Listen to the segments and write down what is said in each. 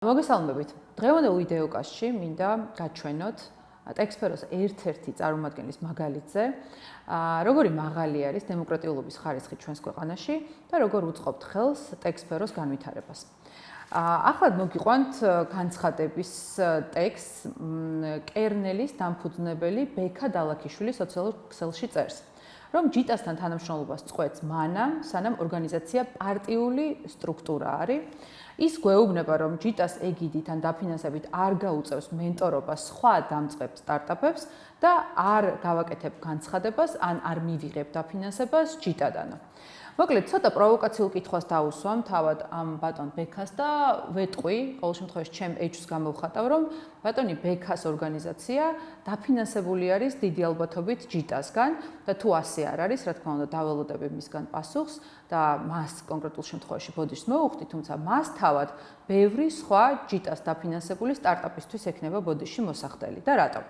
მოგესალმებით. დღევანდელ ვიდეოკასში მინდა გაჩვენოთ ტექსტსფეროს ერთ-ერთი წარმომადგენლის მაგალითზე, როგორი მაღალი არის დემოკრატიულობის ხარისხი ჩვენს ქვეყანაში და როგორ უწყობთ ხელს ტექსტსფეროს განვითარებას. Ახლად მოგიყვანთ განცხადების ტექსტს კერნელის დამფუძნებელი ბექა დალაქიშვილი სოციალურ ქსელში წერს, რომ ჯიტასთან თანამშრომლობას წყვეტს მანამ, სანამ ორგანიზაცია პარტიული სტრუქტურა არის. ის გვეუბნება, რომ ჯიტას ეგიდით ან დაფინანსებით არ გაუწევს მენტორობას სხვა დამწყებ სტარტაპებს და არ გავაკეთებ განცხადებას ან არ მივიღებ დაფინანსებას ჯიტადანო. მოკლედ, ცოტა პროვოკაციულ კითხვას დავუსვამ თავად ამ ბატონ ბექას და ვეტყვი, ყოველ შემთხვევაში ჩემ ეჭვს გამოვხატავ, რომ ბატონი ბექას ორგანიზაცია დაფინანსებული არის დიდი ალბათობით ჯიტასგან და თუ ასე არ არის, რა თქმა უნდა, დაველოდები მისგან პასუხს და მას კონკრეტულ შემთხვევაში ბოდიშს მოვუხდი, თუმცა მას თავად ბევრი სხვა ჯიტას დაფინანსებული სტარტაპისთვის ექნება ბოდიში მოსახდელი და რატომ?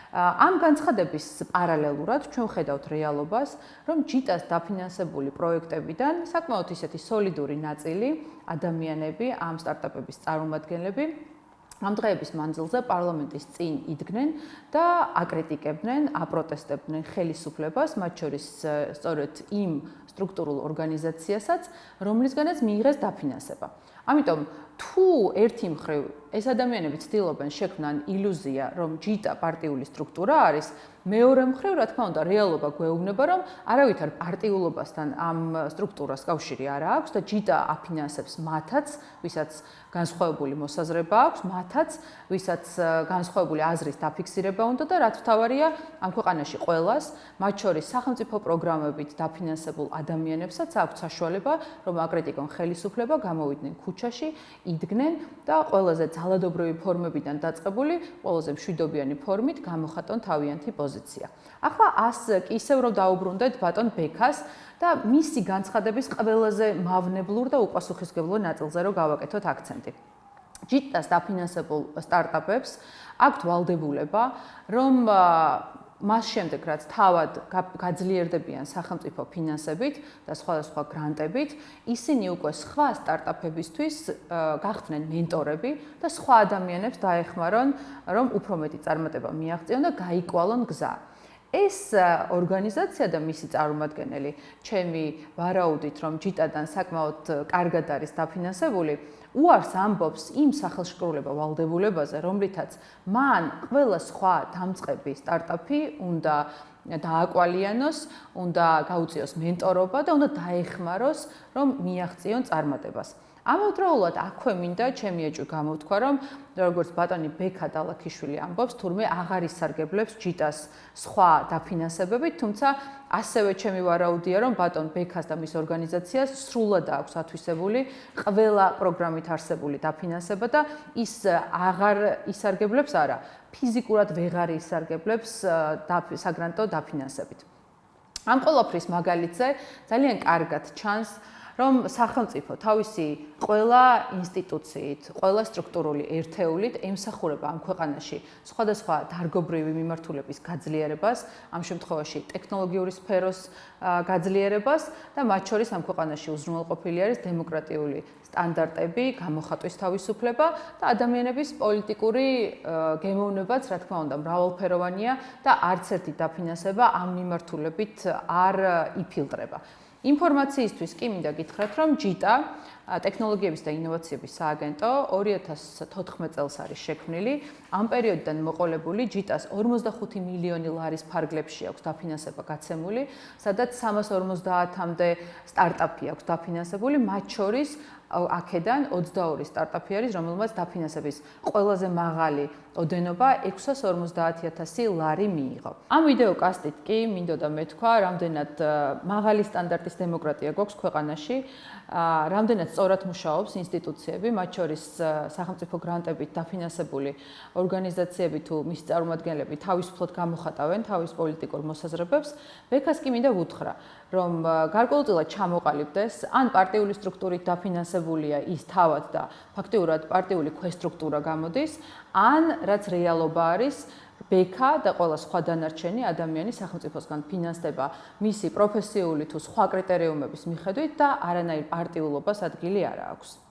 Ამ განცხადების პარალელურად ჩვენ ვხედავთ რეალობას, რომ ჯიტას დაფინანსებული პროექტებიდან საკმაოდ ისეთი სოლიდური ნაწილი ადამიანები, ამ სტარტაპების წარმომადგენლები ამ დღეების მანძილზე პარლამენტის წინ იდგნენ და აკრიტიკებდნენ, აპროტესტებდნენ ხელისუფლებას, მათ შორის სწორედ იმ სტრუქტურულ ორგანიზაციასაც, რომლისგანაც მიიღეს დაფინანსება. ამიტომ თუ ერთი მხრივ ეს ადამიანები ცდილობენ შექმნან ილუზია, რომ ჯიტა პარტიული სტრუქტურა არის, მეორე მხრივ, რა თქმა უნდა, რეალობა გვეუბნება, რომ არავითარ პარტიულობასთან ამ სტრუქტურას კავშირი არ აქვს და ჯიტა აფინანსებს მათაც, ვისაც განსხვავებული მოსაზრება აქვს, მათაც, ვისაც განსხვავებული აზრის დაფიქსირება უნდა და რაც მთავარია, ამ ქვეყანაში ყველას, მათ შორის სახელმწიფო პროგრამებით დაფინანსებულ ადამიანებსაც აქვს საშუალება, რომ აკრიტიკონ ხელისუფლება, გამოვიდნენ ქუჩაში, იდგნენ და ყველაზე ძალადობრივი ფორმებიდან დაწყებული, ყველაზე მშვიდობიანი ფორმით გამოხატონ თავიანთი პოზიცია. ახლა ისევ რომ დაუბრუნდეთ ბატონ ბექას და მისი განცხადების ყველაზე მავნებლურ და უპასუხისმგებლო ნაწილზე რომ გავაკეთოთ აქცენტი. ჯიტას დაფინანსებულ სტარტაპებს აქვთ ვალდებულება, რომ მას შემდეგ, რაც თავად გაძლიერდებიან სახელმწიფო ფინანსებით და სხვადასხვა გრანტებით, ისინი უკვე სხვა სტარტაპებისთვის გახდნენ მენტორები და სხვა ადამიანებს დაეხმარონ, რომ უფრო მეტი წარმატება მიაღწიონ და გაიკვალონ გზა. ეს ორგანიზაცია და მისი წარმომადგენელი, ჩემი ვარაუდით, რომ ჯიტადან საკმაოდ კარგად არის დაფინანსებული, უარს ამბობს იმ სახელშკრულებო ვალდებულებაზე, რომლითაც მან ყველა სხვა დამწყები სტარტაპი უნდა დააკვალიანოს, უნდა გაუწიოს მენტორობა და უნდა დაეხმაროს, რომ მიაღწიონ წარმატებას. ამავდროულად აქვე მინდა ჩემი ეჭვი გამოვთქვა, რომ როგორც ბატონი ბექა დალაქიშვილი ამბობს, თურმე აღარ ისარგებლებს ჯიტას სხვა დაფინანსებებით, თუმცა ასევე ჩემი ვარაუდია, რომ ბატონ ბექას და მის ორგანიზაციას სრულად აქვს ათვისებული ყველა პროგრამით არსებული დაფინანსება და ის აღარ ისარგებლებს არა, ფიზიკურად ვეღარ ისარგებლებს საგრანტო დაფინანსებით. ამ ყველაფრის მაგალითზე ძალიან კარგად ჩანს, რომ სახელმწიფო თავისი ყველა ინსტიტუციით, ყველა სტრუქტურული ერთეულით ემსახურება ამ ქვეყანაში სხვადასხვა დარგობრივი მიმართულების გაძლიერებას, ამ შემთხვევაში ტექნოლოგიური სფეროს გაძლიერებას და მათ შორის ამ ქვეყანაში უზრუნველყოფილი არის დემოკრატიული სტანდარტები, გამოხატვის თავისუფლება და ადამიანების პოლიტიკური გემოვნებაც, რა თქმა უნდა, მრავალფეროვანია და არც ერთი დაფინანსება ამ მიმართულებით არ იფილტრება. ინფორმაციისთვის კი მინდა გითხრათ, რომ ჯიტა ტექნოლოგიების და ინოვაციების სააგენტო 2014 წელს არის შექმნილი. ამ პერიოდიდან მოყოლებული ჯიტას 45 მილიონი ლარის ფარგლებში აქვს დაფინანსება გაცემული, სადაც 350-მდე სტარტაპი აქვს დაფინანსებული, მათ შორის აქედან 22 სტარტაპი არის, რომელმაც დაფინანსების ყველაზე მაღალი ოდენობა 650,000 ლარი მიიღო. ამ ვიდეოკასტით კი მინდოდა მეთქვა, რამდენად მაღალი სტანდარტის დემოკრატია გვაქვს ქვეყანაში, რამდენად სწორად მუშაობს ინსტიტუციები, მათ შორის სახელმწიფო გრანტებით დაფინანსებული ორგანიზაციები თუ მის წარმომადგენლები თავისუფლად გამოხატავენ თავის პოლიტიკურ მოსაზრებებს. ბექას კი მინდა ვუთხრა, რომ გარკვეულწილად ჩამოყალიბდეს, ან პარტიული სტრუქტურით დაფინანსებულია ის თავად და ფაქტიურად პარტიული ქვესტრუქტურა გამოდის, ან რაც რეალობა არის, ბექა და ყველა სხვა დანარჩენი ადამიანი სახელმწიფოსგან ფინანსდება მისი პროფესიული თუ სხვა კრიტერიუმების მიხედვით და არანაირ პარტიულობას ადგილი არ აქვს.